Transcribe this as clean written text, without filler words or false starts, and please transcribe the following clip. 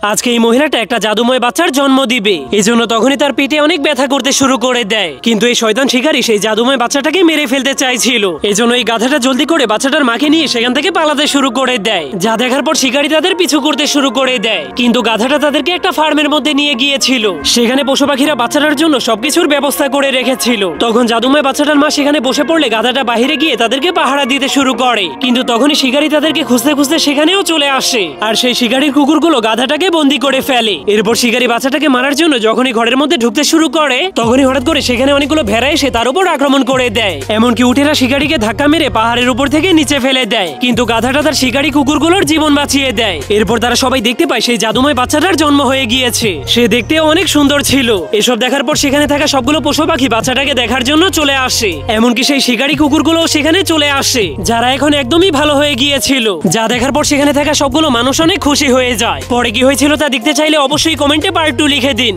আজকে এই মহিলাটা একটা জাদুময় বাচ্চার জন্ম দিবে, এজন্য তখনই তার পেটে অনেক ব্যথা করতে শুরু করে দেয়। কিন্তু এই শয়তান শিকারী সেই জাদুময় বাচ্চাটাকে মেরে ফেলতে চাইছিল। এজন্য এই গাধাটা জলদি করে বাচ্চাটার মাকে নিয়ে সেখান থেকে পালাতে শুরু করে দেয়। যা দেখার পর শিকারী তাদের পিছু করতে শুরু করে দেয়। কিন্তু গাধাটা তাদেরকে একটা ফার্মের মধ্যে নিয়ে গিয়েছিল। সেখানে পশু পাখিরা বাচ্চাটার জন্য সবকিছুর ব্যবস্থা করে রেখেছিল। তখন জাদুময় বাচ্চাটার মা সেখানে বসে পড়লে গাধাটা বাহিরে গিয়ে তাদেরকে পাহারা দিতে শুরু করে। কিন্তু তখনই শিকারী তাদেরকে খুঁজতে খুঁজতে সেখানেও চলে আসে। আর সেই শিকারীর কুকুরগুলো গাধাটাকে বন্দি করে ফেলে। এরপর শিকারী বাচ্চাটাকে মারার জন্য যখনই ঘরের মধ্যে ঢুকতে শুরু করে, তখনই হঠাৎ করে সেখানে অনেকগুলো ভেড়া এসে তার উপর আক্রমণ করে দেয়। এমনকি উটেরা শিকারীকে ধাক্কা মেরে পাহাড়ের উপর থেকে নিচে ফেলে দেয়। কিন্তু গাধাটা তার শিকারী কুকুরগুলোর জীবন বাঁচিয়ে দেয়। এরপর তারা সবাই দেখতে পায় সেই জাদুময় বাচ্চাটার জন্ম হয়ে গিয়েছে। সে দেখতেও অনেক সুন্দর ছিল। এসব দেখার পর সেখানে থাকা সবগুলো পশু পাখি বাচ্চাটাকে দেখার জন্য চলে আসে। এমনকি সেই শিকারী কুকুরগুলো সেখানে চলে আসে, যারা এখন একদমই ভালো হয়ে গিয়েছিল। যা দেখার পর সেখানে থাকা সবগুলো মানুষ অনেক খুশি হয়ে যায়। পরে কি হয়েছিল তা দেখতে চাইলে অবশ্যই কমেন্টে পার্ট 2 লিখে দিন।